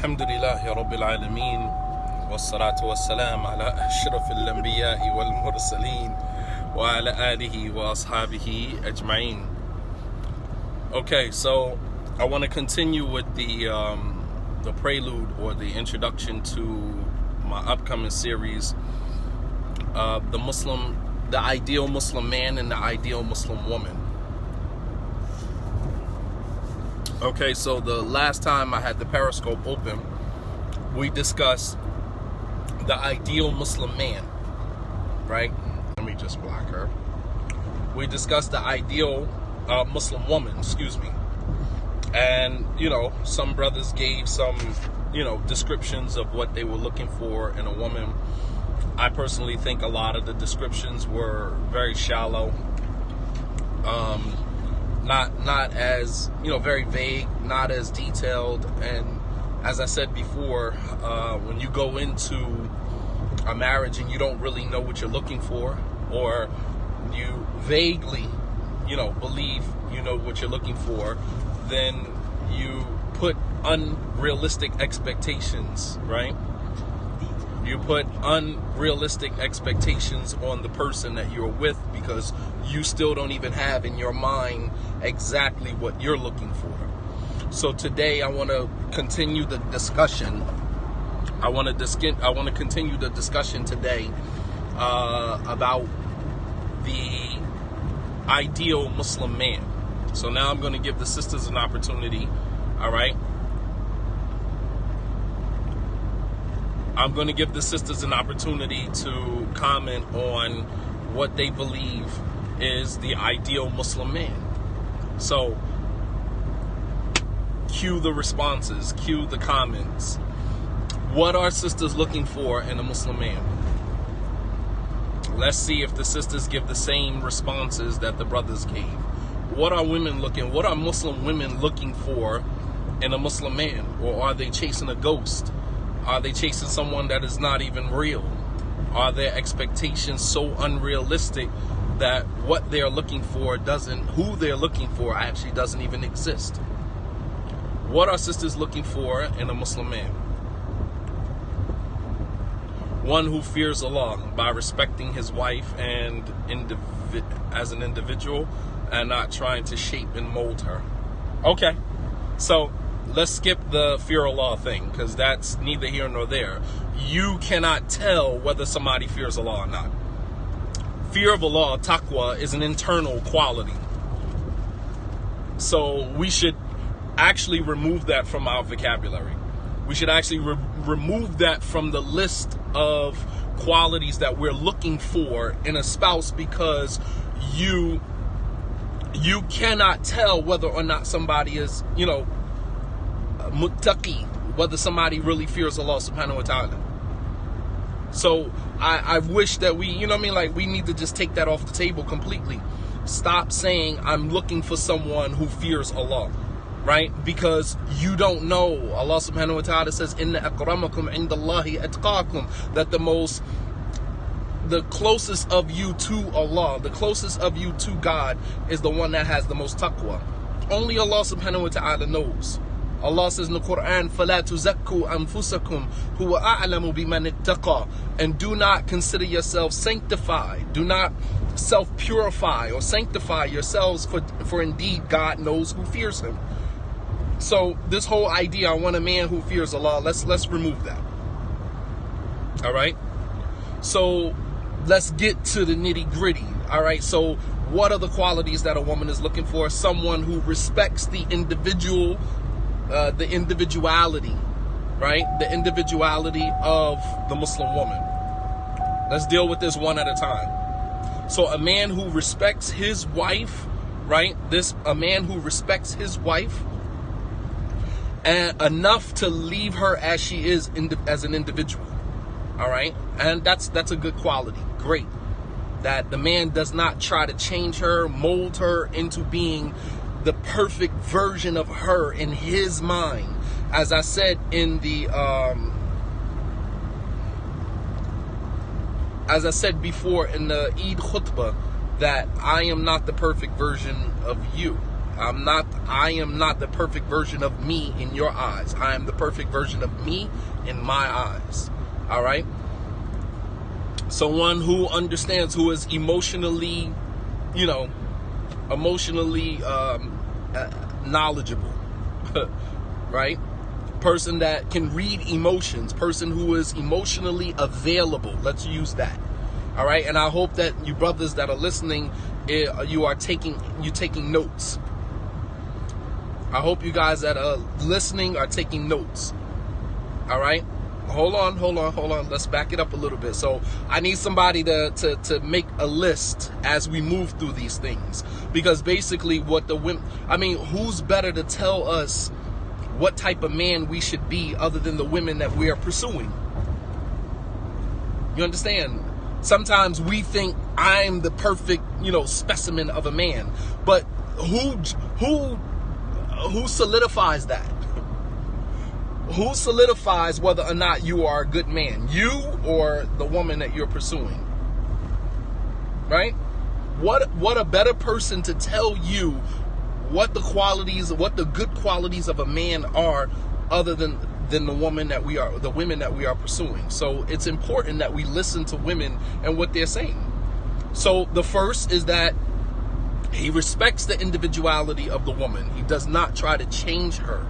الحمد لله رب العالمين والصلاة والسلام على أشرف الأنبياء والمرسلين وعلى آله وأصحابه أجمعين. Okay, so I want to continue with the prelude or the introduction to my upcoming series, the ideal Muslim man and the ideal Muslim woman. Okay, so the last time I had the Periscope open, we discussed the ideal Muslim man, right? Let me just block her. We discussed the ideal Muslim woman, and some brothers gave some descriptions of what they were looking for in a woman. I personally think a lot of the descriptions were very shallow, not as very vague, not as detailed. And as I said before, when you go into a marriage and you don't really know what you're looking for, or you vaguely believe you know what you're looking for, then you put unrealistic expectations, right? You put unrealistic expectations on the person that you're with, because you still don't even have in your mind exactly what you're looking for. So today I want to continue the discussion. I want to continue the discussion today about the ideal Muslim man. So now I'm going to give the sisters an opportunity, all right? I'm going to give the sisters an opportunity to comment on what they believe is the ideal Muslim man. So, cue the responses, cue the comments. What are sisters looking for in a Muslim man? Let's see if the sisters give the same responses that the brothers gave. What are Muslim women looking for in a Muslim man? Or are they chasing a ghost? Are they chasing someone that is not even real? Are their expectations so unrealistic that what they're looking for who they're looking for actually doesn't even exist? What are sisters looking for in a Muslim man? One who fears Allah by respecting his wife and as an individual, and not trying to shape and mold her. Okay, so let's skip the fear Allah thing, because that's neither here nor there. You cannot tell whether somebody fears Allah or not. Fear of Allah, taqwa, is an internal quality. So we should actually remove that from our vocabulary. We should actually remove that from the list of qualities that we're looking for in a spouse, because you cannot tell whether or not somebody is, muttaqi, whether somebody really fears Allah subhanahu wa ta'ala. So I wish that we need to just take that off the table completely. Stop saying I'm looking for someone who fears Allah, right? Because you don't know. Allah subhanahu wa ta'ala says, inna akramakum indallahi atqakum, that the closest of you to Allah, the closest of you to God, is the one that has the most taqwa. Only Allah subhanahu wa ta'ala knows. Allah says in the Quran, فَلَا تُزَكُّوا أَنفُسَكُمْ هُوَ أَعْلَمُ بِمَنِ اتَّقَى, and do not consider yourselves sanctified. Do not self-purify or sanctify yourselves, for indeed God knows who fears him. So this whole idea, I want a man who fears Allah, let's remove that. All right? So let's get to the nitty-gritty. All right? So what are the qualities that a woman is looking for? Someone who respects the individual, the individuality, right? The individuality of the Muslim woman. Let's deal with this one at a time. So a man who respects his wife, right? A man who respects his wife and enough to leave her as she is as an individual. All right? And that's a good quality. Great. That the man does not try to change her, mold her into being the perfect version of her in his mind. As I said in the as I said before in the Eid khutbah, that I am not the perfect version of you. I am not the perfect version of me in your eyes. I am the perfect version of me in my eyes. All right? Someone who understands, who is emotionally, knowledgeable, right? Person that can read emotions, person who is emotionally available. Let's use that. All right? And I hope that you brothers that are listening, you're taking notes. I hope you guys that are listening are taking notes. All right? Hold on. Let's back it up a little bit. So I need somebody to make a list as we move through these things. Because basically what the women, who's better to tell us what type of man we should be other than the women that we are pursuing? You understand? Sometimes we think I'm the perfect, specimen of a man. But who solidifies that? Who solidifies whether or not you are a good man? You or the woman that you're pursuing? Right? What a better person to tell you what the good qualities of a man are other than the women that we are pursuing. So it's important that we listen to women and what they're saying. So the first is that he respects the individuality of the woman. He does not try to change her.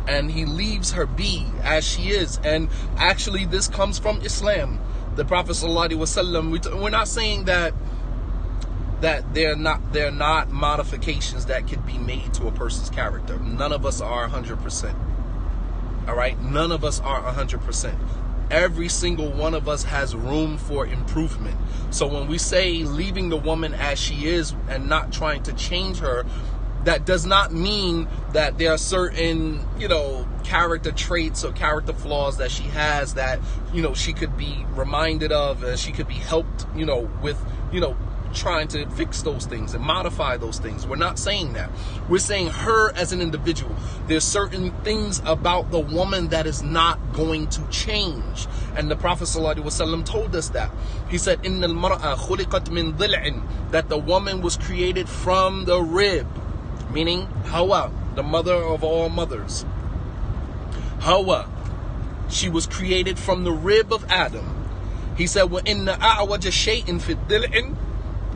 And he leaves her be as she is. And actually, this comes from Islam. The Prophet ﷺ, we're not saying that they're not modifications that can be made to a person's character. None of us are 100%. All right? None of us are 100%. Every single one of us has room for improvement. So when we say leaving the woman as she is and not trying to change her, that does not mean that there are certain, character traits or character flaws that she has that, she could be reminded of, and she could be helped, with, trying to fix those things and modify those things. We're not saying that. We're saying her as an individual. There's certain things about the woman that is not going to change. And the Prophet ﷺ told us that. He said, إِنَّ الْمَرْأَ خُلِقَتْ مِنْ ضِلْعٍ, that the woman was created from the rib. Meaning Hawa, the mother of all mothers. Hawa, she was created from the rib of Adam. He said, وَإِنَّ أَعْوَجَ شَيْءٍ فِي الضِّلْعٍ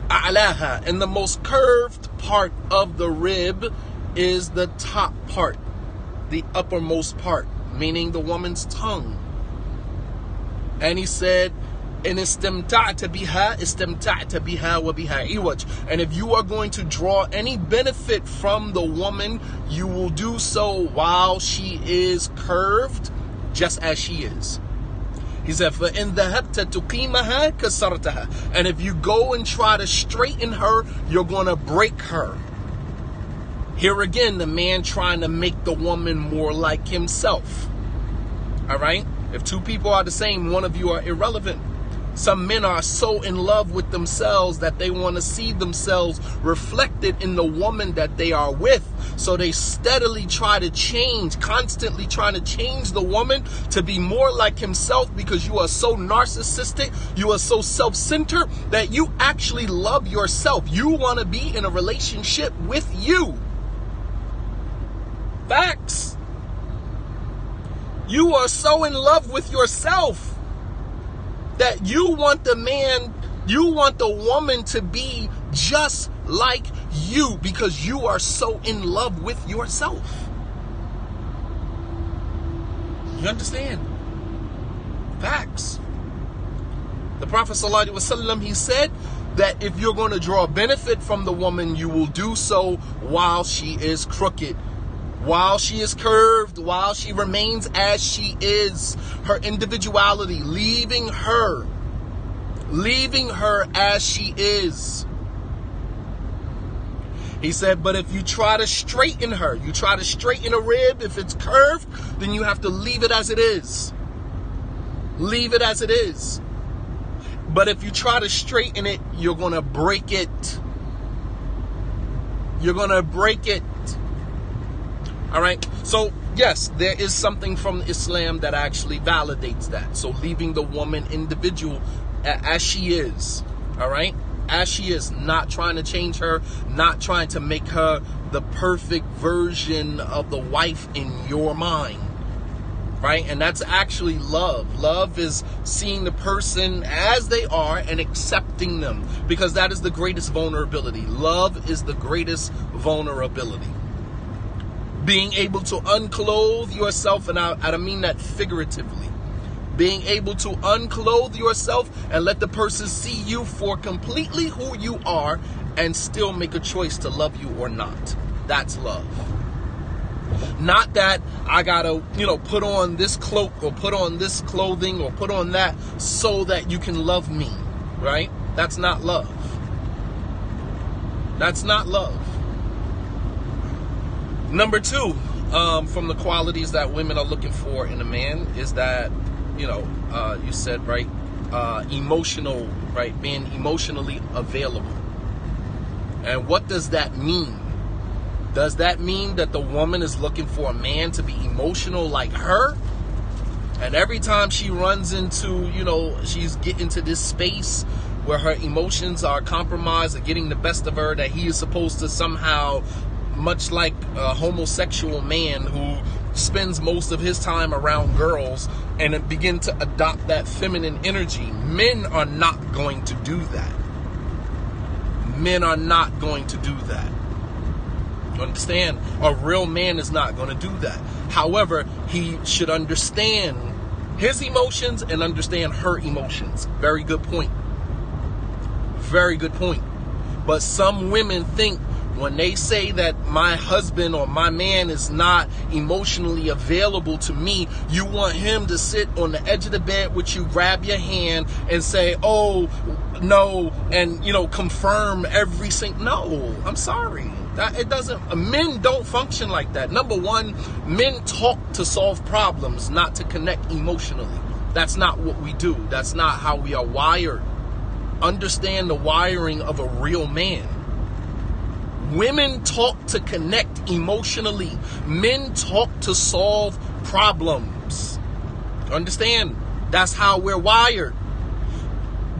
أَعْلَاهَا, and the most curved part of the rib is the top part, the uppermost part, meaning the woman's tongue. And he said, إن استمتعت بها استمتعت بها وبها عوج, and if you are going to draw any benefit from the woman, you will do so while she is curved, just as she is. He said, فَإِنْ ذَهَبْتَ تُقِيمَهَا كَسَرْتَهَا, and if you go and try to straighten her, you're going to break her. Here again, the man trying to make the woman more like himself. All right? If two people are the same, one of you are irrelevant. Some men are so in love with themselves that they want to see themselves reflected in the woman that they are with. So they steadily try to change, constantly trying to change the woman to be more like himself, because you are so narcissistic, you are so self-centered that you actually love yourself. You want to be in a relationship with you. Facts. You are so in love with yourself that you want the woman to be just like you, because you are so in love with yourself. You understand? Facts. The Prophet ﷺ, he said that if you're going to draw benefit from the woman, you will do so while she is crooked, while she is curved, while she remains as she is, her individuality, leaving her as she is. He said, but if you try to straighten her, you try to straighten a rib, if it's curved, then you have to leave it as it is. Leave it as it is. But if you try to straighten it, you're going to break it. You're going to break it. All right. So, yes, there is something from Islam that actually validates that. So leaving the woman individual as she is. All right. As she is, not trying to change her, not trying to make her the perfect version of the wife in your mind, right? And that's actually love. Love is seeing the person as they are and accepting them, because that is the greatest vulnerability. Love is the greatest vulnerability. Being able to unclothe yourself, and I mean that figuratively. Being able to unclothe yourself and let the person see you for completely who you are and still make a choice to love you or not. That's love. Not that I gotta, put on this cloak or put on this clothing or put on that so that you can love me, right? That's not love. That's not love. Number 2, from the qualities that women are looking for in a man is that, you said, right, emotional, right, being emotionally available. And what does that mean? Does that mean that the woman is looking for a man to be emotional like her? And every time she runs into, she's getting to this space where her emotions are compromised or getting the best of her, that he is supposed to somehow, much like a homosexual man who spends most of his time around girls, and begin to adopt that feminine energy. Men are not going to do that. Men are not going to do that. You understand? A real man is not going to do that. However, he should understand his emotions and understand her emotions. Very good point. Very good point. But some women think when they say that my husband or my man is not emotionally available to me, you want him to sit on the edge of the bed with you, grab your hand and say, oh, no, and, confirm every single... No, I'm sorry. It doesn't... Men don't function like that. Number one, men talk to solve problems, not to connect emotionally. That's not what we do. That's not how we are wired. Understand the wiring of a real man. Women talk to connect emotionally. Men talk to solve problems. Understand? That's how we're wired.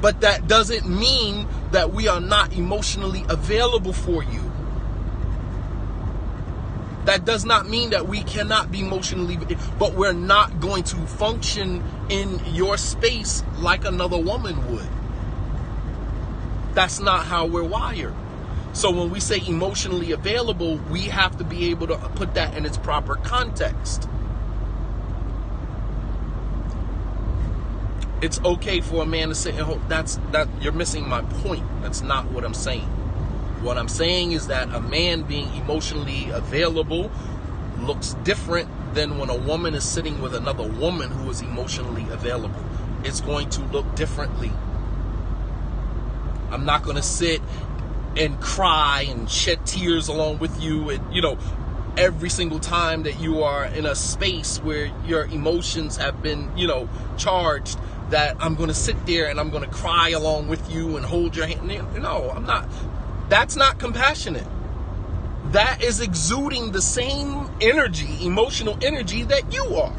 But that doesn't mean that we are not emotionally available for you. That does not mean that we cannot be emotionally, but we're not going to function in your space like another woman would. That's not how we're wired. So when we say emotionally available, we have to be able to put that in its proper context. It's okay for a man to sit and hold. That you're missing my point. That's not what I'm saying. What I'm saying is that a man being emotionally available looks different than when a woman is sitting with another woman who is emotionally available. It's going to look differently. I'm not going to sit and cry and shed tears along with you, and every single time that you are in a space where your emotions have been charged, that I'm going to sit there and I'm going to cry along with you and hold your hand. No, I'm not. That's not compassionate. That is exuding the same energy, emotional energy that you are.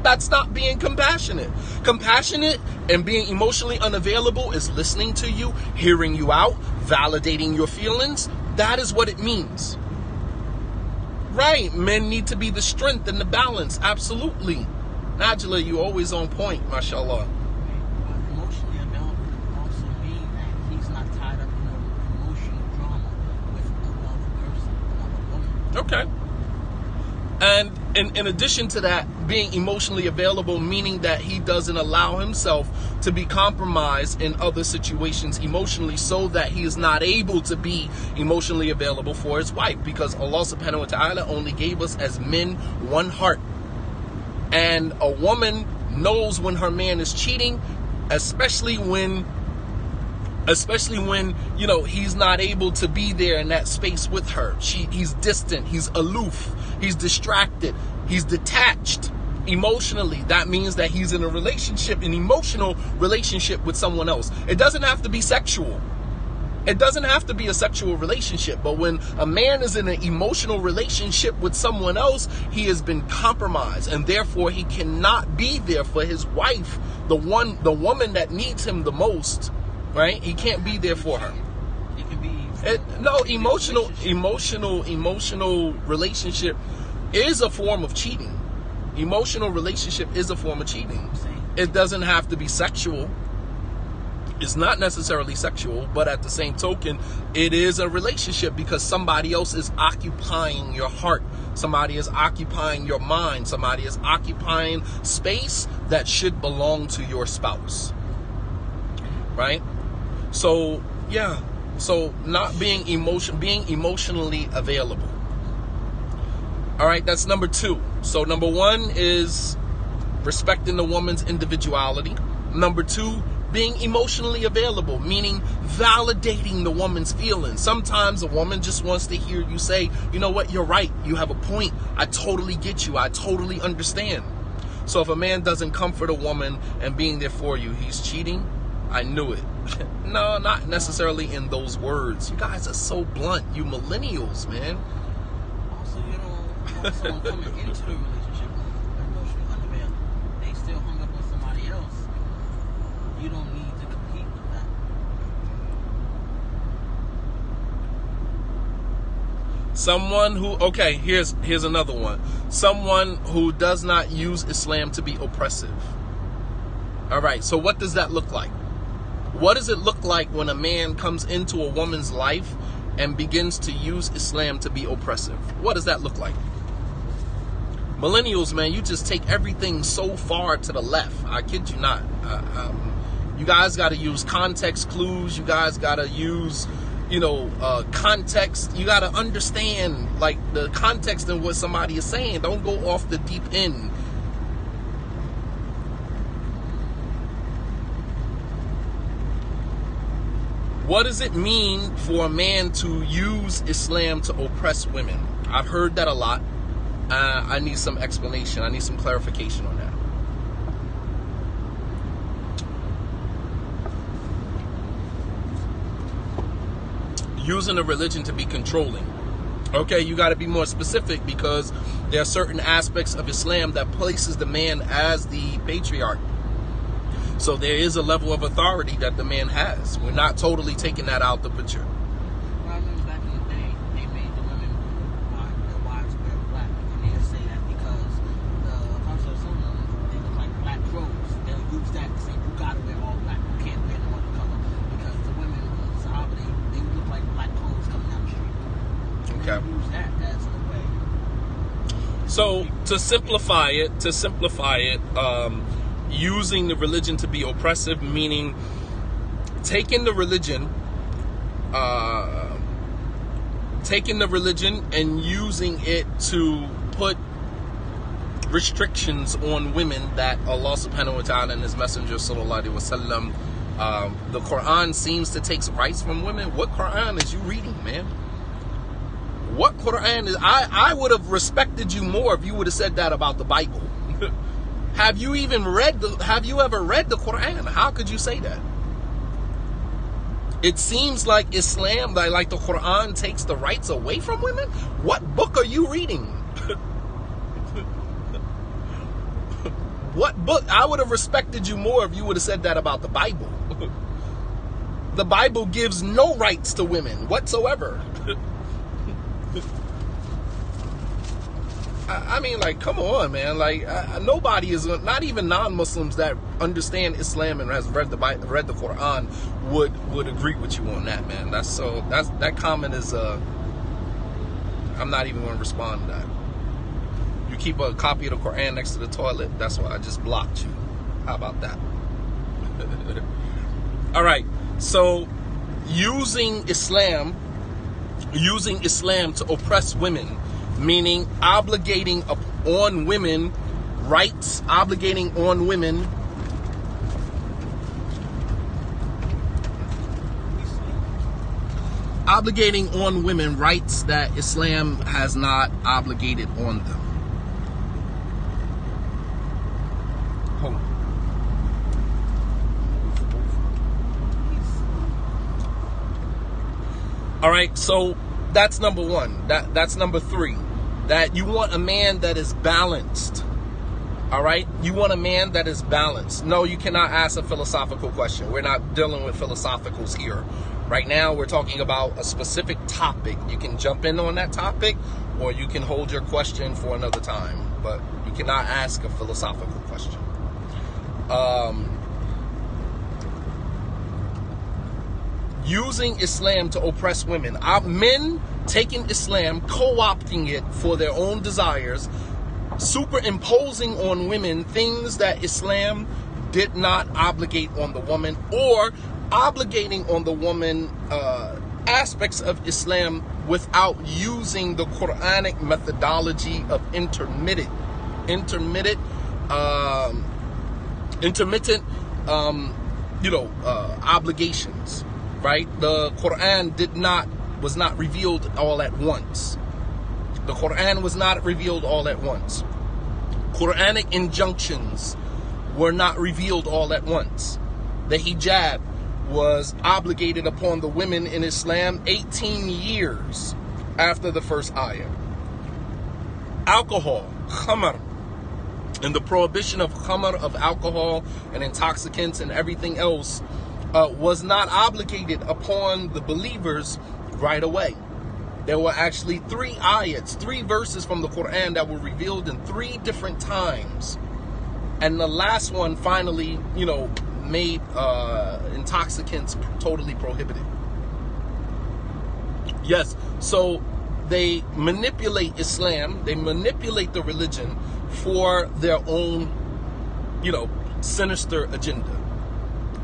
That's not being compassionate. Compassionate and being emotionally unavailable is listening to you, hearing you out, validating your feelings. That is what it means. Right. Men need to be the strength and the balance. Absolutely. Najla, you always on point, mashallah. Emotionally available could also mean that he's not tied up in an emotional drama with another person, another woman. Okay. And in addition to that, being emotionally available, meaning that he doesn't allow himself to be compromised in other situations emotionally, so that he is not able to be emotionally available for his wife, because Allah subhanahu wa ta'ala only gave us as men one heart. And a woman knows when her man is cheating, especially when he's not able to be there in that space with her. He's distant, he's aloof, he's distracted, he's detached emotionally. That means that he's in an emotional relationship with someone else. It doesn't have to be sexual. It doesn't have to be a sexual relationship. But when a man is in an emotional relationship with someone else, he has been compromised, and therefore he cannot be there for his wife, the woman that needs him the most. Right? He can't be there for her. It can be No, emotional relationship is a form of cheating. Emotional relationship is a form of cheating. It doesn't have to be sexual. It's not necessarily sexual, but at the same token, it is a relationship because somebody else is occupying your heart. Somebody is occupying your mind. Somebody is occupying space that should belong to your spouse. Right? So, yeah. So, not being emotionally available. All right, that's number 2. So, number 1 is respecting the woman's individuality. Number 2, being emotionally available, meaning validating the woman's feelings. Sometimes a woman just wants to hear you say, you know what, you're right. You have a point. I totally get you. I totally understand. So if a man doesn't comfort a woman and being there for you, he's cheating. I knew it. No, not necessarily in those words. You guys are so blunt. You millennials, man. Also, you don't want someone coming into the relationship emotionally unavailable. They still hung up on somebody else. You don't need to compete with that. Someone who, okay, here's another one. Someone who does not use Islam to be oppressive. All right, so what does that look like? What does it look like when a man comes into a woman's life and begins to use Islam to be oppressive? What does that look like? Millennials, man, you just take everything so far to the left. I kid you not. You guys got to use context clues. You guys got to use, context. You got to understand, like, the context in what somebody is saying. Don't go off the deep end. What does it mean for a man to use Islam to oppress women? I've heard that a lot. I need some explanation. I need some clarification on that. Using a religion to be controlling. Okay, you got to be more specific because there are certain aspects of Islam that places the man as the patriarch. So there is a level of authority that the man has. We're not totally taking that out the picture. Well, I remember back in the day, they made the women, their wives wear black. And they'll say that because some women, they look like black crows. They'll use that to say, you gotta wear all black. You can't wear no other color. Because the women, Sahaba, they look like black crows coming down the street. Okay. They use that as a way. So to simplify it, using the religion to be oppressive, meaning taking the religion and using it to put restrictions on women that Allah subhanahu wa ta'ala and His Messenger sallallahu alaihi wasallam, the Quran seems to take rights from women. What Quran is you reading, man? What Quran is? I would have respected you more if you would have said that about the Bible. Have you ever read the Quran? How could you say that? It seems like Islam, like the Quran, takes the rights away from women. What book are you reading? What book? I would have respected you more if you would have said that about the Bible. The Bible gives no rights to women whatsoever. I mean, like, come on, man. Like, nobody is, not even non-Muslims that understand Islam and has read the Quran would agree with you on that, man. That comment is, I'm not even going to respond to that. You keep a copy of the Quran next to the toilet. That's why I just blocked you. How about that? All right. So, using Islam to oppress women, meaning obligating on rights that Islam has not obligated on them. Hold on. All right, so that's number 1. That's number 3. That you want a man that is balanced. All right? You want a man that is balanced. No, you cannot ask a philosophical question. We're not dealing with philosophicals here. Right now, we're talking about a specific topic. You can jump in on that topic, or you can hold your question for another time. But you cannot ask a philosophical question. Using Islam to oppress women. Men taking Islam, co-opting it for their own desires, superimposing on women things that Islam did not obligate on the woman, or obligating on the woman aspects of Islam without using the Quranic methodology of intermittent obligations, right? The Quran was not revealed all at once. The Quran was not revealed all at once. Quranic injunctions were not revealed all at once. The hijab was obligated upon the women in Islam 18 years after the first ayah. Alcohol, khamr, and the prohibition of khamr, of alcohol and intoxicants and everything else was not obligated upon the believers right away. There were actually 3 ayats, 3 verses from the Quran that were revealed in 3 different times. And the last one finally, made intoxicants totally prohibited. Yes, so they manipulate Islam, they manipulate the religion for their own, sinister agenda.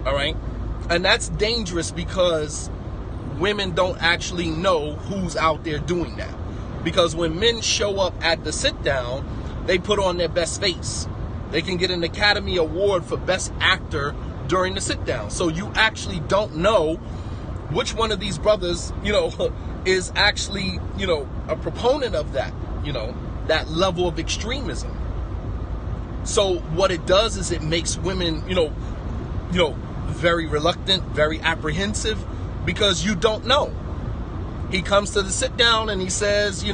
All right? And that's dangerous because women don't actually know who's out there doing that. Because when men show up at the sit down, they put on their best face. They can get an Academy Award for Best Actor during the sit down. So you actually don't know which one of these brothers, is actually, a proponent of that, that level of extremism. So what it does is it makes women, very reluctant, very apprehensive, because you don't know. He comes to the sit down and he says,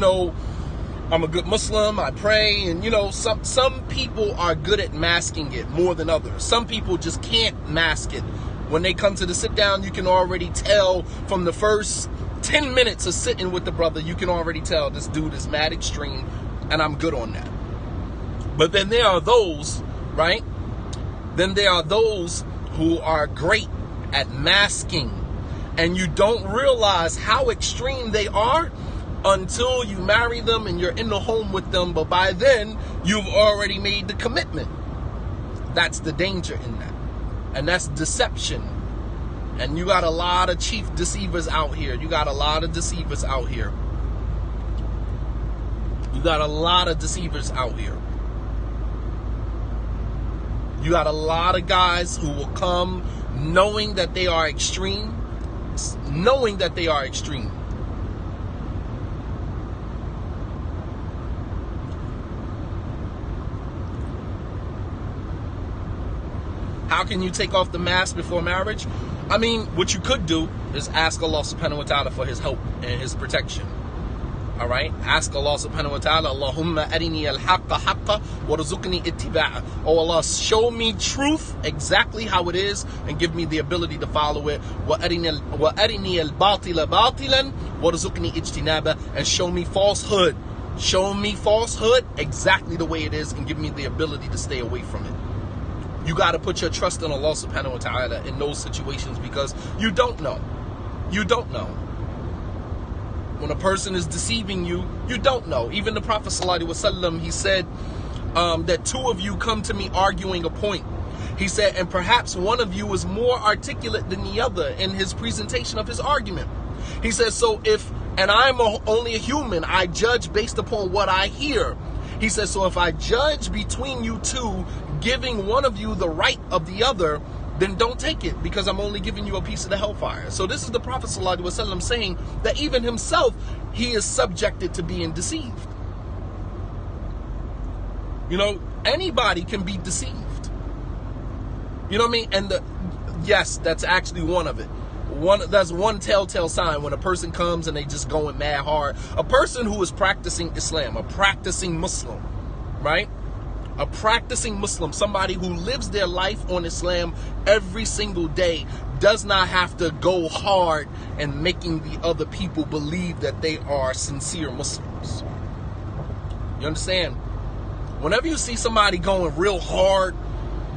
I'm a good Muslim, I pray, and some people are good at masking it more than others. Some people just can't mask it. When they come to the sit down, you can already tell from the first 10 minutes of sitting with the brother, you can already tell this dude is mad extreme, and I'm good on that. But then there are those, right? Then there are those who are great at masking, and you don't realize how extreme they are until you marry them and you're in the home with them. But by then, you've already made the commitment. That's the danger in that. And that's deception. And you got a lot of chief deceivers out here. You got a lot of deceivers out here. You got a lot of deceivers out here. You got a lot of guys who will come knowing that they are extreme. Knowing that they are extreme. How can you take off the mask before marriage? I mean, what you could do is ask Allah subhanahu wa ta'ala for his help and his protection. Alright? Ask Allah subhanahu wa ta'ala, Allahumma arini al-haqqa haqqa warzuqni ittiba'a. Oh Allah, show me truth exactly how it is and give me the ability to follow it. Wa arini al-batila batilan warzuqni ijtinaba. And show me falsehood. Show me falsehood exactly the way it is and give me the ability to stay away from it. You got to put your trust in Allah subhanahu wa ta'ala in those situations, because you don't know. You don't know. When a person is deceiving you, you don't know. Even the Prophet sallallahu alaihi wasallam, he said that 2 of you come to me arguing a point. He said, and perhaps one of you is more articulate than the other in his presentation of his argument. He says, and I'm only a human, I judge based upon what I hear. He says, so if I judge between you 2, giving one of you the right of the other, then don't take it, because I'm only giving you a piece of the hellfire. So this is the Prophet ﷺ saying that even himself, he is subjected to being deceived. Anybody can be deceived. You know what I mean? And yes, that's actually one of it. That's one telltale sign when a person comes and they just going mad hard. A person who is practicing Islam, a practicing Muslim, right? A practicing Muslim, somebody who lives their life on Islam every single day, does not have to go hard and making the other people believe that they are sincere Muslims. You understand? Whenever you see somebody going real hard,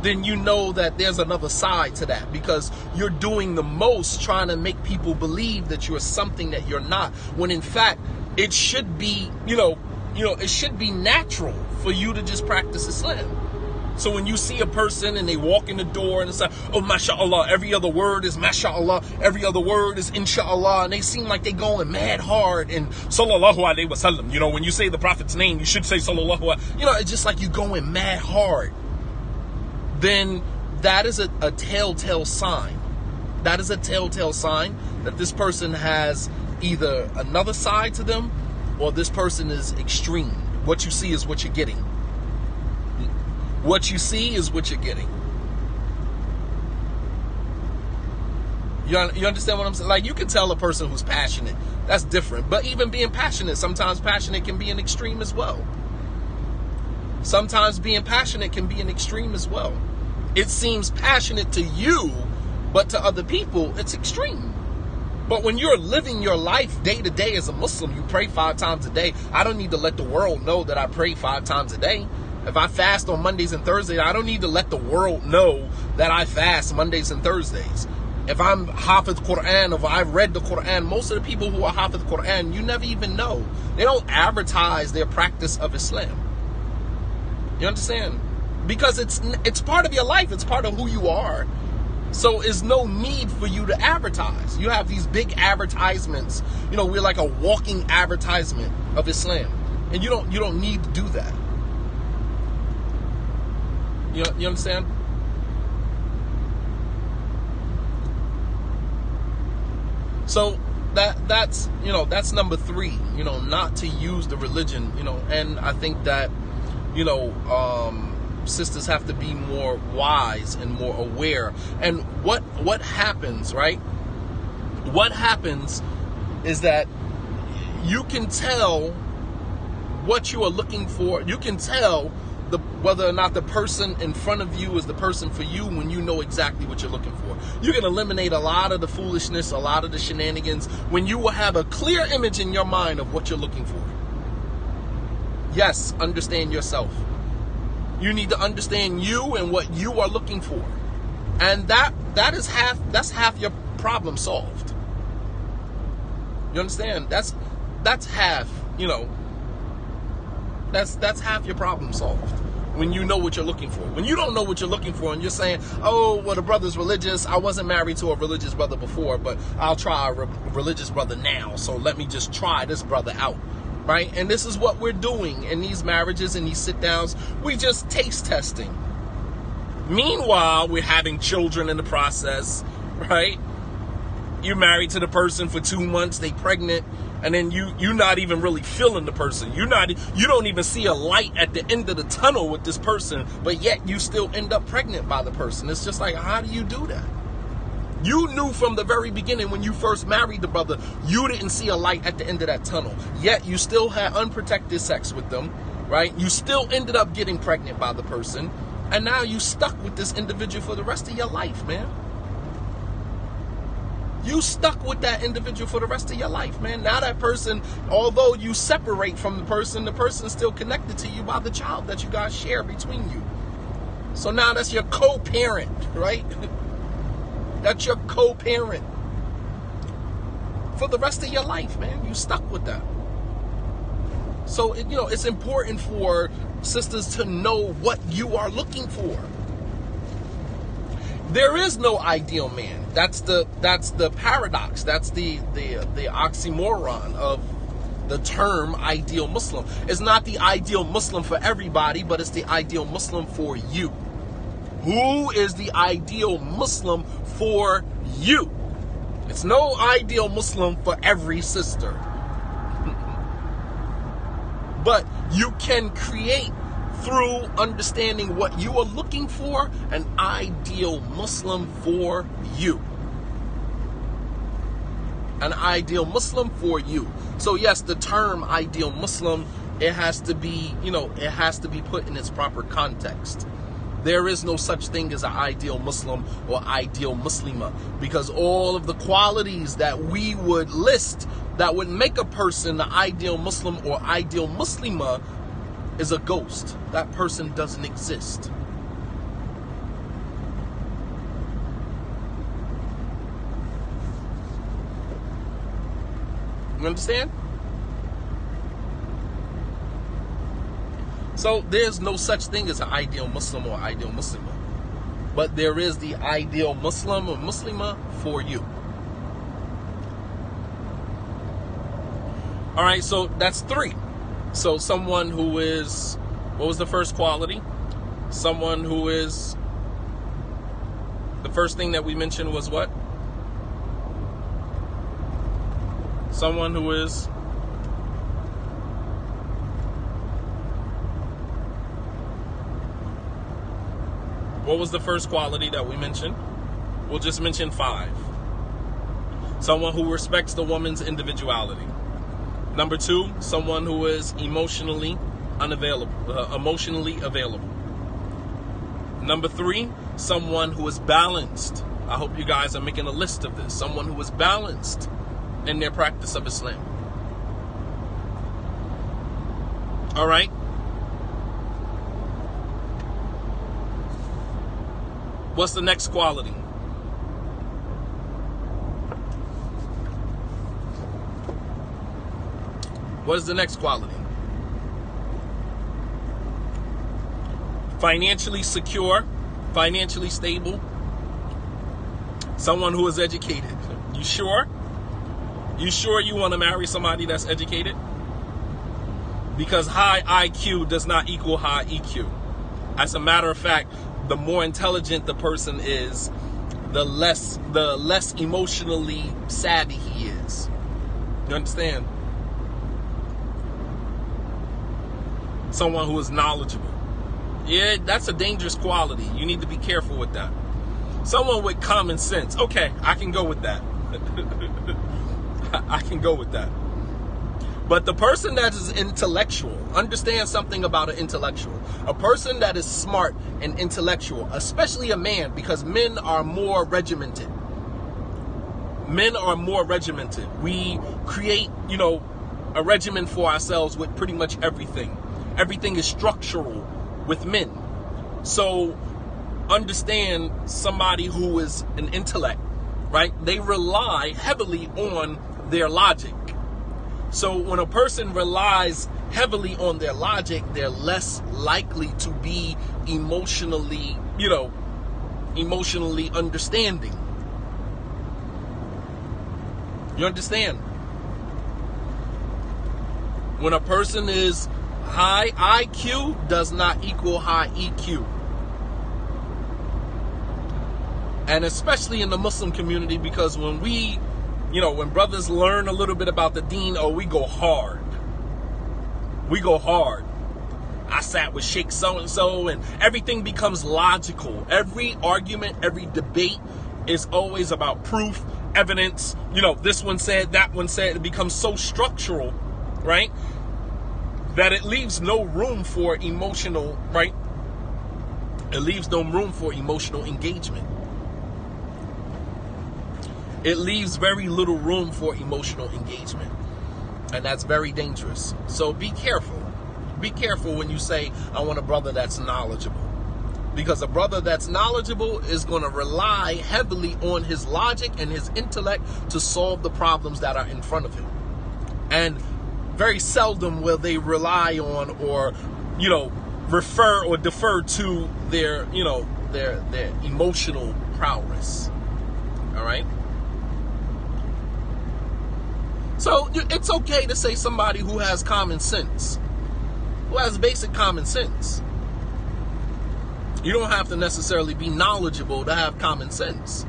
then you know that there's another side to that, because you're doing the most trying to make people believe that you're something that you're not, when in fact it should be, it should be natural for you to just practice Islam. So when you see a person and they walk in the door and it's like, oh, mashallah, every other word is mashallah, every other word is inshallah, and they seem like they going mad hard and sallallahu alaihi wasallam. When you say the Prophet's name, you should say sallallahu alaihi. It's just like you going mad hard. Then that is a telltale sign. That is a telltale sign that this person has either another side to them or this person is extreme. What you see is what you're getting. What you see is what you're getting. You understand what I'm saying? Like, you can tell a person who's passionate. That's different. But even being passionate, sometimes passionate can be an extreme as well. Sometimes being passionate can be an extreme as well. It seems passionate to you, but to other people, it's extreme. But when you're living your life day to day as a Muslim, you pray 5 times a day. I don't need to let the world know that I pray 5 times a day. If I fast on Mondays and Thursdays, I don't need to let the world know that I fast Mondays and Thursdays. If I'm Hafiz Quran, if I've read the Quran, most of the people who are Hafiz Quran, you never even know. They don't advertise their practice of Islam. You understand? Because it's part of your life. It's part of who you are. So there's no need for you to advertise. You have these big advertisements. We're like a walking advertisement of Islam. And you don't need to do that. You understand? So that's number 3, not to use the religion, and I think that, sisters have to be more wise and more aware. And what happens, right? What happens is that you can tell what you are looking for. You can tell whether or not the person in front of you is the person for you when you know exactly what you're looking for. You can eliminate a lot of the foolishness, a lot of the shenanigans, when you will have a clear image in your mind of what you're looking for. Yes, understand yourself. You need to understand you and what you are looking for. And that's half your problem solved. You understand? That's half, that's half your problem solved. When you know what you're looking for. When you don't know what you're looking for and you're saying, oh, well, the brother's religious. I wasn't married to a religious brother before, but I'll try a religious brother now. So let me just try this brother out. Right? And this is what we're doing in these marriages and these sit downs. We just taste testing. Meanwhile, we're having children in the process, right? You're married to the person for 2 months, they pregnant, and then you're not even really feeling the person. You don't even see a light at the end of the tunnel with this person, but yet you still end up pregnant by the person. It's just like, how do you do that? You knew from the very beginning when you first married the brother, you didn't see a light at the end of that tunnel. Yet you still had unprotected sex with them, right? You still ended up getting pregnant by the person. And now you stuck with this individual for the rest of your life, man. You stuck with that individual for the rest of your life, man. Now that person, although you separate from the person's still connected to you by the child that you guys share between you. So now that's your co-parent, right? That's your co-parent for the rest of your life, man. You stuck with that. So, it's important for sisters to know what you are looking for. There is no ideal man. That's the paradox. That's the oxymoron of the term ideal Muslim. It's not the ideal Muslim for everybody, but it's the ideal Muslim for you. Who is the ideal Muslim for you? It's no ideal Muslim for every sister. But you can create, through understanding what you are looking for, an ideal Muslim for you. An ideal Muslim for you. So yes, the term ideal Muslim, it has to be, it has to be put in its proper context. There is no such thing as an ideal Muslim or ideal Muslima, because all of the qualities that we would list that would make a person the ideal Muslim or ideal Muslima is a ghost. That person doesn't exist. You understand? So there's no such thing as an ideal Muslim or ideal Muslima. But there is the ideal Muslim or Muslima for you. All right, so that's 3. So someone who is, what was the first quality? Someone who is, the first thing that we mentioned was what? Someone who is what was the first quality that we mentioned? We'll just mention 5. Someone who respects the woman's individuality. Number 2, someone who is emotionally available. Number 3, someone who is balanced. I hope you guys are making a list of this. Someone who is balanced in their practice of Islam. All right. What's the next quality? What is the next quality? Financially secure, financially stable. Someone who is educated. You sure? You sure you want to marry somebody that's educated? Because high IQ does not equal high EQ. As a matter of fact, the more intelligent the person is, the less emotionally savvy he is. You understand? Someone who is knowledgeable. Yeah, that's a dangerous quality. You need to be careful with that. Someone with common sense. Okay, I can go with that. I can go with that. But the person that is intellectual, understand something about an intellectual. A person that is smart and intellectual, especially a man, because men are more regimented. Men are more regimented. We create, a regimen for ourselves with pretty much everything. Everything is structural with men. So understand somebody who is an intellect, right? They rely heavily on their logic. So when a person relies heavily on their logic, they're less likely to be emotionally understanding. You understand? When a person is high IQ does not equal high EQ. And especially in the Muslim community, because when when brothers learn a little bit about the deen, we go hard. We go hard. I sat with Sheikh so-and-so and everything becomes logical. Every argument, every debate is always about proof, evidence. This one said, that one said. It becomes so structural, right? That it leaves no room for emotional, right? It leaves no room for emotional engagement. It leaves very little room for emotional engagement. And that's very dangerous. So be careful. Be careful when you say, I want a brother that's knowledgeable. Because a brother that's knowledgeable is going to rely heavily on his logic and his intellect to solve the problems that are in front of him. And very seldom will they rely on or, refer or defer to their, their emotional prowess. All right? So it's okay to say somebody who has common sense, who has basic common sense. You don't have to necessarily be knowledgeable to have common sense.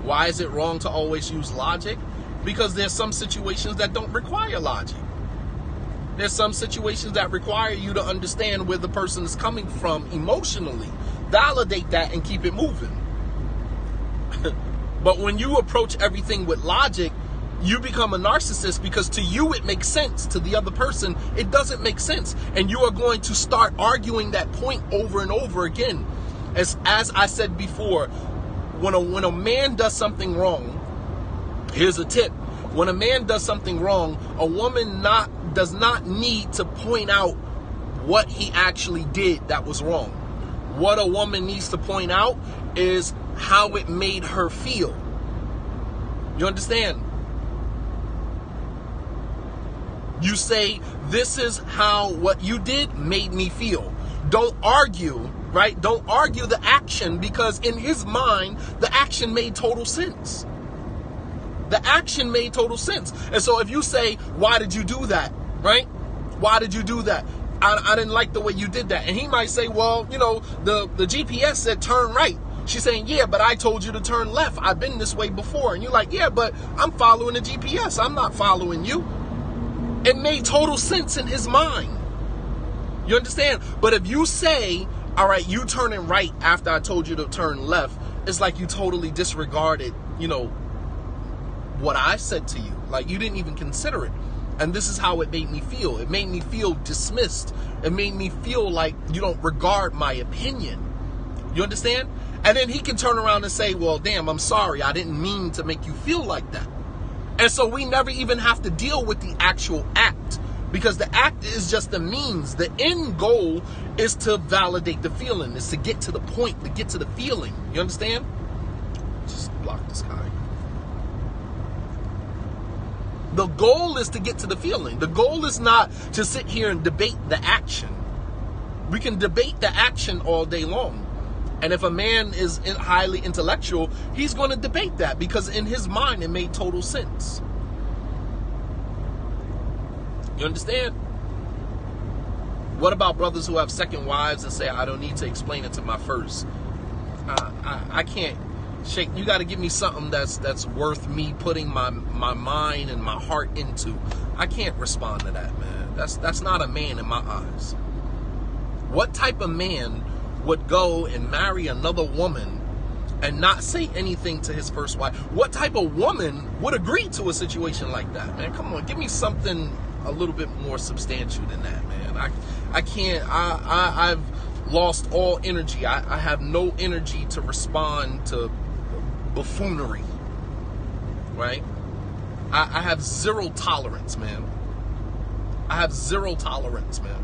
Why is it wrong to always use logic? Because there's some situations that don't require logic. There's some situations that require you to understand where the person is coming from emotionally. Validate that and keep it moving. But when you approach everything with logic, you become a narcissist because to you it makes sense. To the other person, it doesn't make sense. And you are going to start arguing that point over and over again. As I said before, when a man does something wrong, here's a tip. When a man does something wrong, a woman does not need to point out what he actually did that was wrong. What a woman needs to point out is how it made her feel. You understand? You say, this is how what you did made me feel. Don't argue, right? Don't argue the action, because in his mind, the action made total sense. The action made total sense. And so if you say, why did you do that? Right? Why did you do that? I didn't like the way you did that. And he might say, well, you know, the GPS said turn right. She's saying, yeah, but I told you to turn left. I've been this way before. And you're like, yeah, but I'm following the GPS. I'm not following you. It made total sense in his mind. You understand? But if you say, all right, you turning right after I told you to turn left, it's like you totally disregarded, you know, what I said to you. Like you didn't even consider it. And this is how it made me feel. It made me feel dismissed. It made me feel like you don't regard my opinion. You understand? And then he can turn around and say, well, damn, I'm sorry. I didn't mean to make you feel like that. And so we never even have to deal with the actual act, because the act is just the means. The end goal is to validate the feeling. Is to get to the point, to get to the feeling. You understand? Just block this guy. The goal is to get to the feeling. The goal is not to sit here and debate the action. We can debate the action all day long. And if a man is highly intellectual, he's going to debate that because in his mind it made total sense. You understand? What about brothers who have second wives and say, I don't need to explain it to my first? I can't shake. You got to give me something that's worth me putting my mind and my heart into. I can't respond to that, man. That's not a man in my eyes. What type of man would go and marry another woman and not say anything to his first wife? What type of woman would agree to a situation like that, man? Come on, give me something a little bit more substantial than that, man. I can't. I've lost all energy. I have no energy to respond to buffoonery, right? I have zero tolerance, man. I have zero tolerance, man.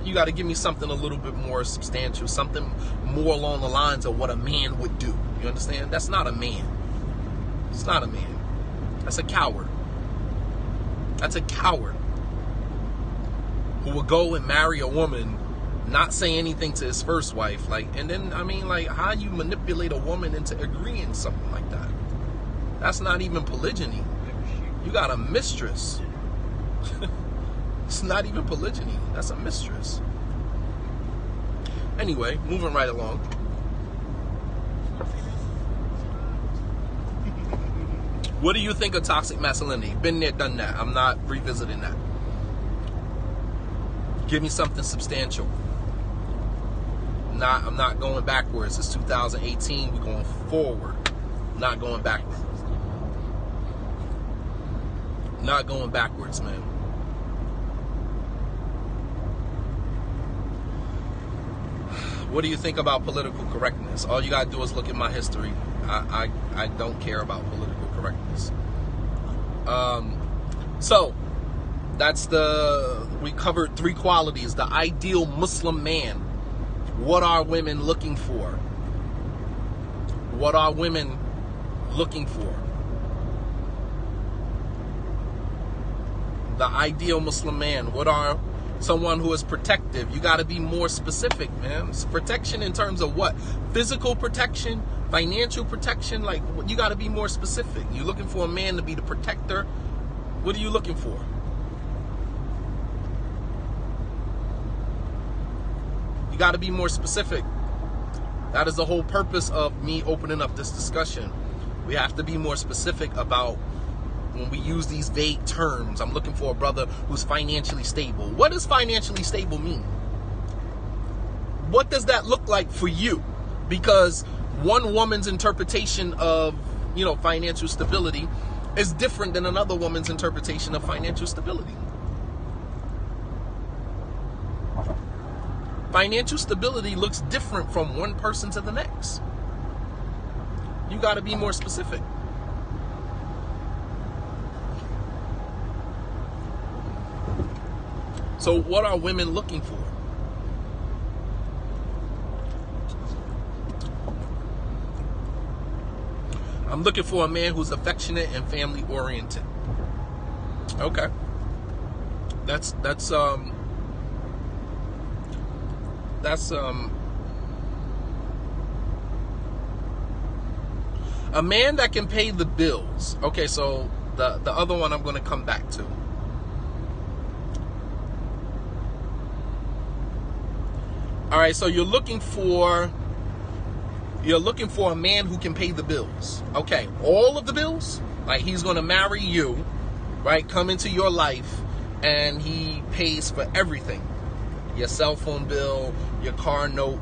You got to give me something a little bit more substantial, something more along the lines of what a man would do. You understand? That's not a man. It's not a man. That's a coward. That's a coward who would go and marry a woman, not say anything to his first wife. Like, and then, I mean, like, how you manipulate a woman into agreeing something like that? That's not even polygyny. You got a mistress. It's not even polygyny. That's a mistress. Anyway, moving right along. What do you think of toxic masculinity? Been there, done that. I'm not revisiting that. Give me something substantial. I'm not going backwards. It's 2018. We're going forward. Not going backwards. Not going backwards, man. What do you think about political correctness? All you gotta do is look at my history. I don't care about political correctness. So that's we covered 3 qualities. The ideal Muslim man. What are women looking for? What are women looking for? The ideal Muslim man. What are someone who is protective? You got to be more specific, man. It's protection in terms of what? Physical protection, financial protection. Like, you got to be more specific. You're looking for a man to be the protector. What are you looking for? You got to be more specific. That is the whole purpose of me opening up this discussion. We have to be more specific about when we use these vague terms. I'm looking for a brother who's financially stable. What does financially stable mean? What does that look like for you? Because one woman's interpretation of, financial stability is different than another woman's interpretation of financial stability. Financial stability looks different from one person to the next. You got to be more specific. So what are women looking for? I'm looking for a man who's affectionate and family oriented. Okay. That's a man that can pay the bills. Okay, so the other one I'm going to come back to. All right, so you're looking for a man who can pay the bills. Okay, all of the bills? Like, he's going to marry you, right? Come into your life, and he pays for everything. Your cell phone bill, your car note,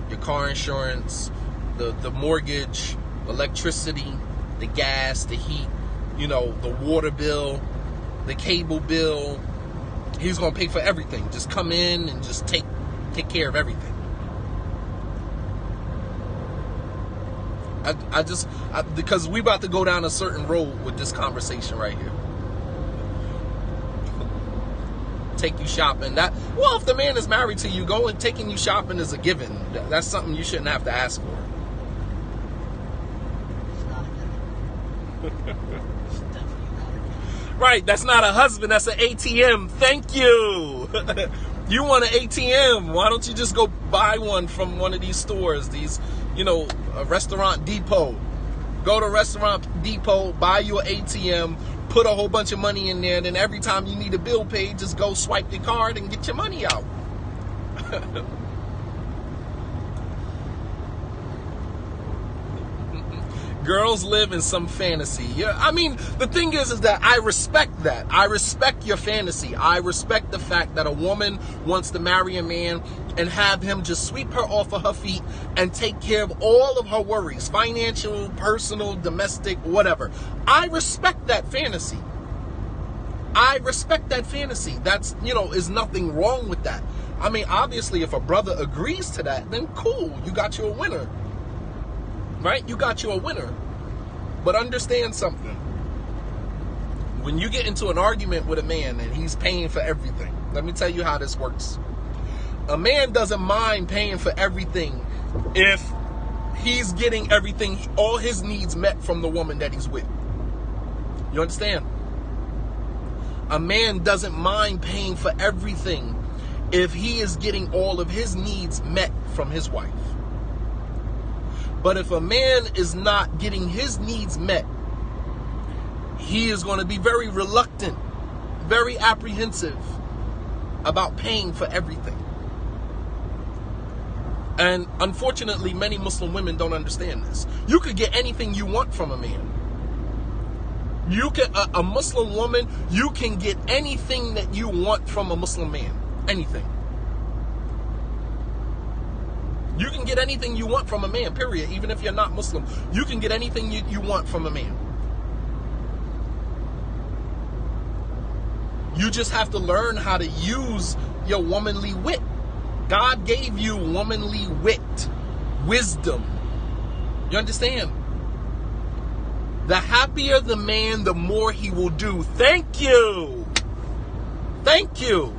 your car insurance, the mortgage, electricity, the gas, the heat, the water bill, the cable bill. He's going to pay for everything. Just come in and just take care of everything. Because we about to go down a certain road with this conversation right here. Take you shopping. If the man is married to you, taking you shopping is a given. That's something you shouldn't have to ask for. It's not a given. It's definitely not a given. Right, that's not a husband, that's an ATM. Thank you. You want an ATM? Why don't you just go buy one from one of these stores? These, a Restaurant Depot. Go to Restaurant Depot, buy your ATM, put a whole bunch of money in there, and then every time you need a bill paid, just go swipe your card and get your money out. Girls live in some fantasy. Yeah, I mean, the thing is that I respect that. I respect your fantasy. I respect the fact that a woman wants to marry a man and have him just sweep her off of her feet and take care of all of her worries, financial, personal, domestic, whatever. I respect that fantasy. I respect that fantasy. That's, is nothing wrong with that. I mean, obviously, if a brother agrees to that, then cool, you got you a winner. Right? You got you a winner. But understand something. When you get into an argument with a man and he's paying for everything, let me tell you how this works. A man doesn't mind paying for everything if he's getting everything, all his needs met from the woman that he's with. You understand? A man doesn't mind paying for everything if he is getting all of his needs met from his wife. But if a man is not getting his needs met, he is going to be very reluctant, very apprehensive about paying for everything. And unfortunately, many Muslim women don't understand this. You could get anything you want from a man. You can, a Muslim woman, you can get anything that you want from a Muslim man. Anything. You can get anything you want from a man, period. Even if you're not Muslim, you can get anything you want from a man. You just have to learn how to use your womanly wit. God gave you womanly wit, wisdom. You understand? The happier the man, the more he will do. Thank you. Thank you.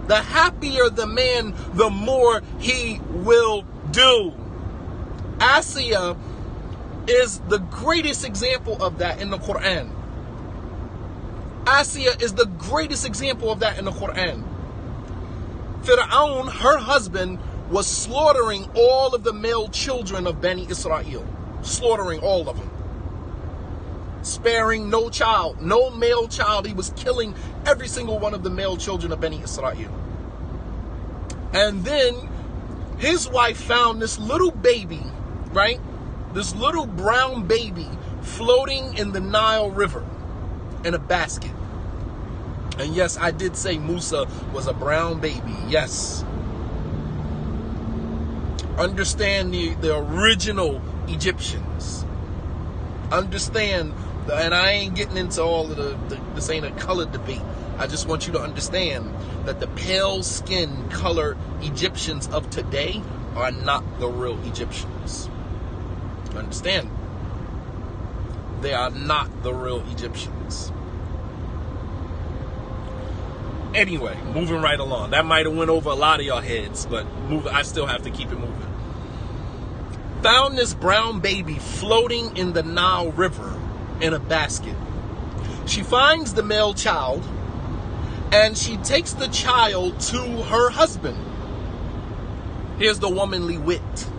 The happier the man, the more he will do. Asiya is the greatest example of that in the Quran. Asiya is the greatest example of that in the Quran. Fir'aun, her husband, was slaughtering all of the male children of Bani Israel. Slaughtering all of them. Sparing no child, no male child. He was killing every single one of the male children of Bani Israel. And then his wife found this little baby, right? This little brown baby floating in the Nile River in a basket. And yes, I did say Musa was a brown baby. Yes. Understand the original Egyptians. Understand And I ain't getting into all of this ain't a color debate. I just want you to understand that the pale skin colored Egyptians of today are not the real Egyptians. Understand? They are not the real Egyptians. Anyway, moving right along. That might have went over a lot of y'all heads, but I still have to keep it moving. Found this brown baby floating in the Nile River in a basket. She finds the male child and she takes the child to her husband. Here's the womanly wit.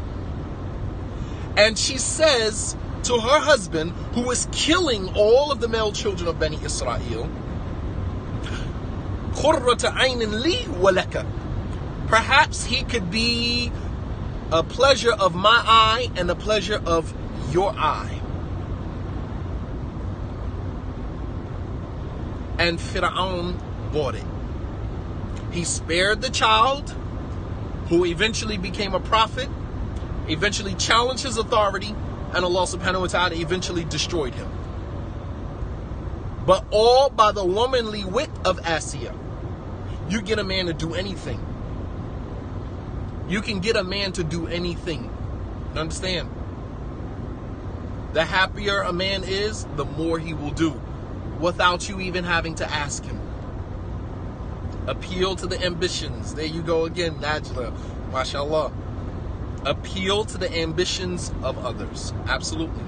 And she says to her husband, who is killing all of the male children of Bani Israel, Qurrata aynin li wa laka. Perhaps he could be a pleasure of my eye and a pleasure of your eye. And Fir'aun bought it. He spared the child, who eventually became a prophet, eventually challenged his authority, and Allah subhanahu wa ta'ala eventually destroyed him. But all by the womanly wit of Asiya. You get a man to do anything. You can get a man to do anything. Understand? The happier a man is, the more he will do, without you even having to ask him. Appeal to the ambitions. There you go again, Najla. MashaAllah. Appeal to the ambitions of others. Absolutely.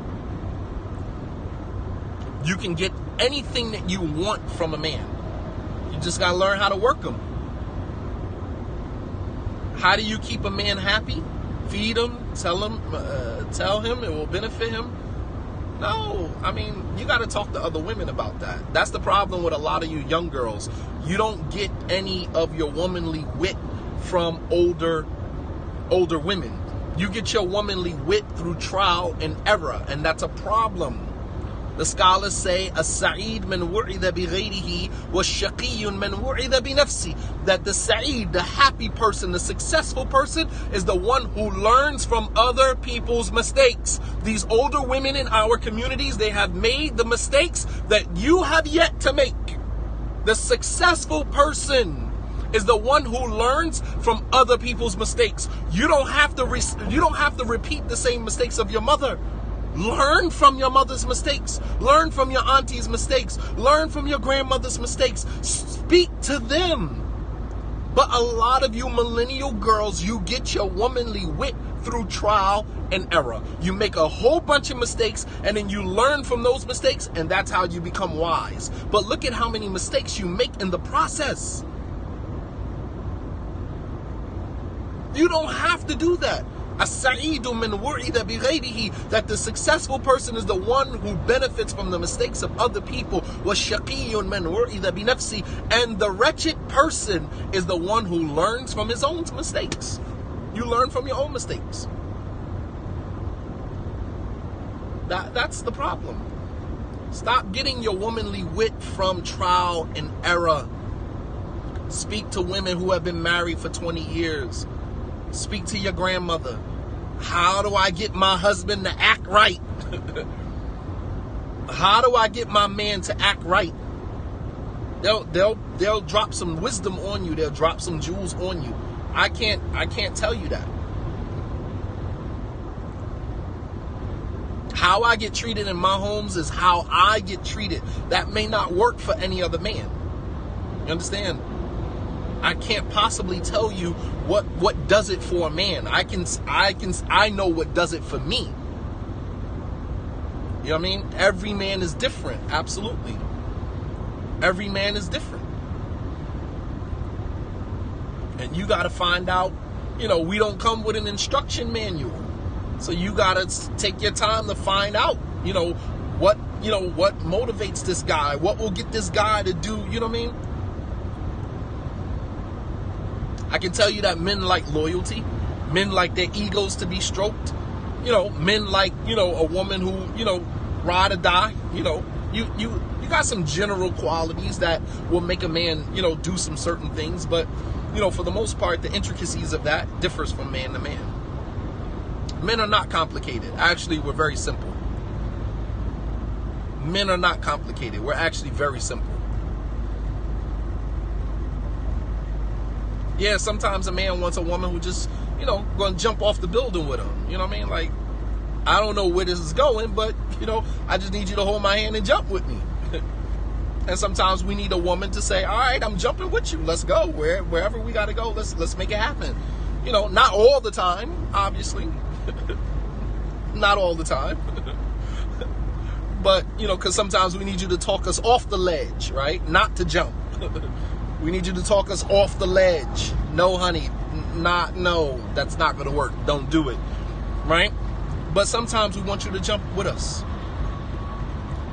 You can get anything that you want from a man. You just got to learn how to work them. How do you keep a man happy? Feed him, tell him it will benefit him. No, I mean, you got to talk to other women about that. That's the problem with a lot of you young girls. You don't get any of your womanly wit from older women. You get your womanly wit through trial and error, and that's a problem. The scholars say, "As-sa'id man wu'idha bi ghayrihi wash-shaqiyyun man wu'idha bi nafsi." That the sa'id, the happy person, the successful person, is the one who learns from other people's mistakes. These older women in our communities, they have made the mistakes that you have yet to make. The successful person is the one who learns from other people's mistakes. You don't have to repeat the same mistakes of your mother. Learn from your mother's mistakes. Learn from your auntie's mistakes. Learn from your grandmother's mistakes. Speak to them. But a lot of you millennial girls, you get your womanly wit through trial and error. You make a whole bunch of mistakes and then you learn from those mistakes, and that's how you become wise. But look at how many mistakes you make in the process. You don't have to do that. As-sa'idu min wu'ida bi ghayrihi, that the successful person is the one who benefits from the mistakes of other people. Wash-shaqiyyun man wu'ida bi nafsi, and the wretched person is the one who learns from his own mistakes. You learn from your own mistakes. That's the problem. Stop getting your womanly wit from trial and error. Speak to women who have been married for 20 years. Speak to your grandmother. How do I get my husband to act right? How do I get my man to act right? They'll drop some wisdom on you. They'll drop some jewels on you. I can't tell you that. How I get treated in my homes is how I get treated. That may not work for any other man. You understand? I can't possibly tell you what does it for a man. I know what does it for me. You know what I mean? Every man is different. Absolutely. Every man is different. And you got to find out, we don't come with an instruction manual. So you got to take your time to find out, what motivates this guy, what will get this guy to do, you know what I mean? I can tell you that men like loyalty. Men like their egos to be stroked. Men like, a woman who, ride or die. You got some general qualities that will make a man, do some certain things. But, for the most part, the intricacies of that differs from man to man. Men are not complicated. Actually, we're very simple. Men are not complicated. We're actually very simple. Yeah, sometimes a man wants a woman who just, going to jump off the building with him. You know what I mean? Like, I don't know where this is going, but, I just need you to hold my hand and jump with me. And sometimes we need a woman to say, all right, I'm jumping with you. Let's go. Wherever we got to go, let's make it happen. Not all the time, obviously. Not all the time. But, because sometimes we need you to talk us off the ledge, right? Not to jump. We need you to talk us off the ledge. No, honey. No, that's not going to work. Don't do it. Right? But sometimes we want you to jump with us.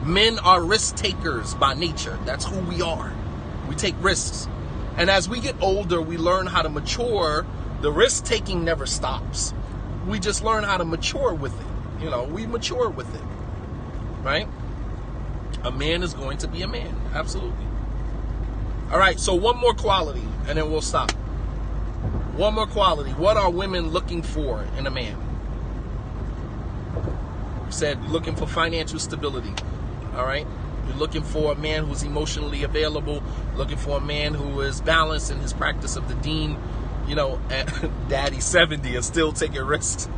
Men are risk takers by nature. That's who we are. We take risks. And as we get older, we learn how to mature. The risk taking never stops. We just learn how to mature with it. We mature with it. Right? A man is going to be a man. Absolutely. All right. So one more quality and then we'll stop. One more quality. What are women looking for in a man? We said looking for financial stability. All right. You're looking for a man who's emotionally available, looking for a man who is balanced in his practice of the deen, and daddy 70 and still taking risks.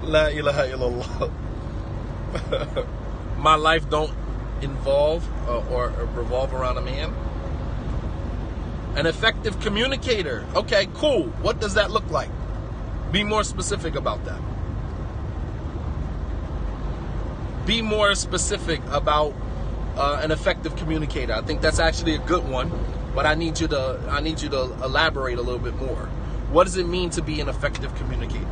La ilaha illallah. My life don't involve or revolve around a man. An effective communicator. Okay, cool. What does that look like? Be more specific about that. Be more specific about an effective communicator. I think that's actually a good one, but I need you to elaborate a little bit more. What does it mean to be an effective communicator?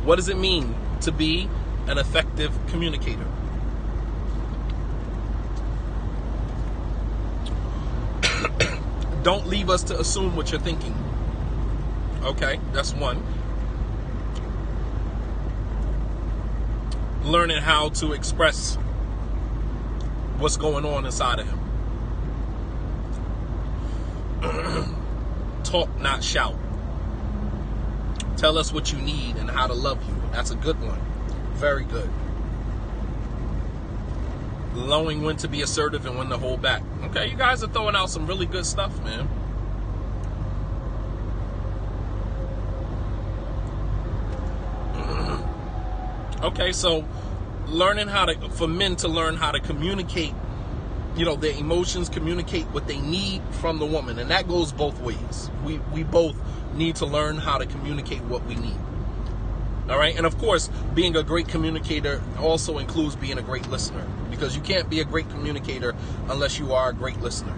What does it mean to be an effective communicator? Don't leave us to assume what you're thinking. Okay, that's one. Learning how to express what's going on inside of him. Talk, not shout. Tell us what you need and how to love you. That's a good one. Very good. Knowing when to be assertive and when to hold back. Okay, you guys are throwing out some really good stuff, man. Okay, so for men to learn how to communicate, their emotions, communicate what they need from the woman. And that goes both ways. We both need to learn how to communicate what we need. All right. And of course, being a great communicator also includes being a great listener, because you can't be a great communicator unless you are a great listener.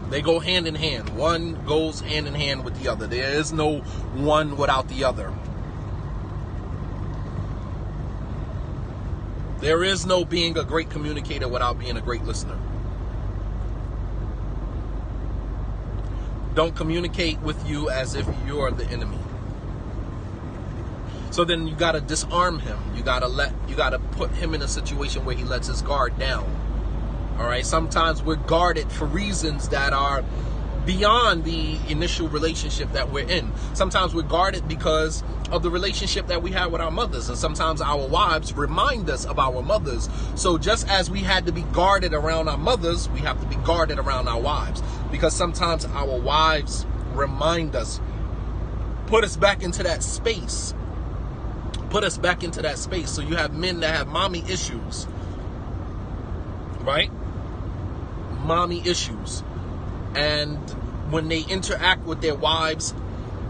They go hand in hand. One goes hand in hand with the other. There is no one without the other. There is no being a great communicator without being a great listener. Don't communicate with you as if you're the enemy. So then you got to disarm him. You got to put him in a situation where he lets his guard down. All right. Sometimes we're guarded for reasons that are beyond the initial relationship that we're in. Sometimes we're guarded because of the relationship that we had with our mothers. And sometimes our wives remind us of our mothers. So just as we had to be guarded around our mothers, we have to be guarded around our wives. Because sometimes our wives remind us, put us back into that space. Put us back into that space. So you have men that have mommy issues. Right? Mommy issues. And when they interact with their wives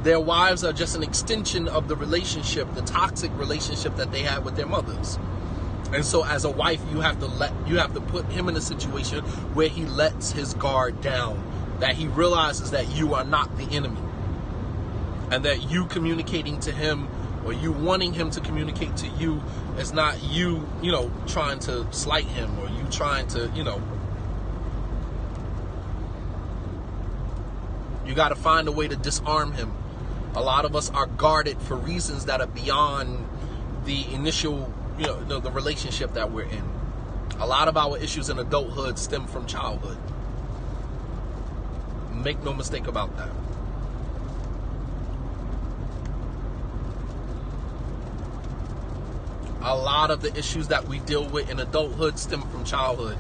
are just an extension of the relationship, the toxic relationship that they had with their mothers. And so as a wife, you have to put him in a situation where he lets his guard down, that he realizes that you are not the enemy, and that you communicating to him, or you wanting him to communicate to you, is not you, trying to slight him, or you trying to, you got to find a way to disarm him. A lot of us are guarded for reasons that are beyond the initial, the relationship that we're in. A lot of our issues in adulthood stem from childhood. Make no mistake about that. A lot of the issues that we deal with in adulthood stem from childhood.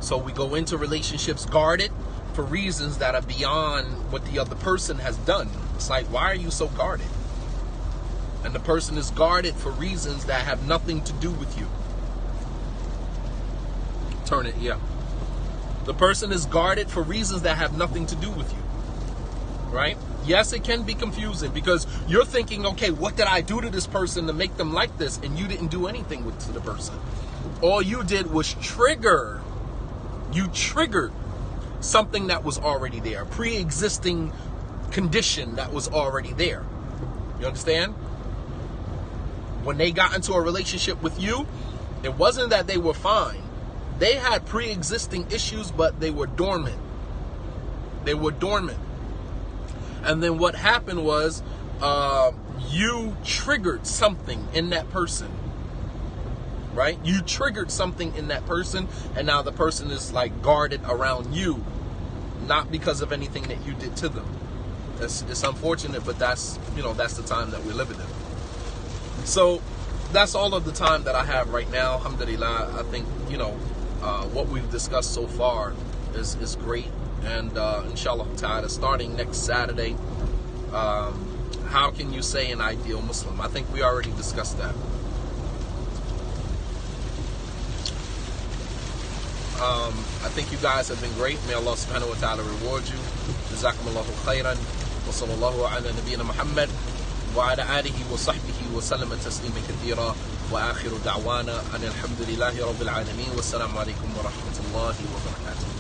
So we go into relationships guarded for reasons that are beyond what the other person has done. It's like, why are you so guarded? And the person is guarded for reasons that have nothing to do with you. Turn it, yeah. The person is guarded for reasons that have nothing to do with you. Right? Yes, it can be confusing because you're thinking, okay, what did I do to this person to make them like this? And you didn't do anything to the person. All you did was trigger. You triggered something that was already there. A pre-existing condition that was already there. You understand? When they got into a relationship with you, it wasn't that they were fine. They had pre-existing issues, but they were dormant. They were dormant. And then what happened was you triggered something in that person. Right? You triggered something in that person, and now the person is like guarded around you, not because of anything that you did to them. It's unfortunate, but that's the time that we're living in. So that's all of the time that I have right now. Alhamdulillah, I think what we've discussed so far is great. And inshallah ta'ala, starting next Saturday, how can you say an ideal Muslim? I think we already discussed that. I think you guys have been great. May Allah subhanahu wa ta'ala reward you. Jazakumullahu khairan. Wa sallallahu ala nabiyyina Muhammad wa ala alihi wa sahbihi wa sallama taslima kathira. Wa akhiru da'wana anil hamdulillahi rabbil alamin. Wassalamu alaikum wa rahmatullahi wa barakatuh.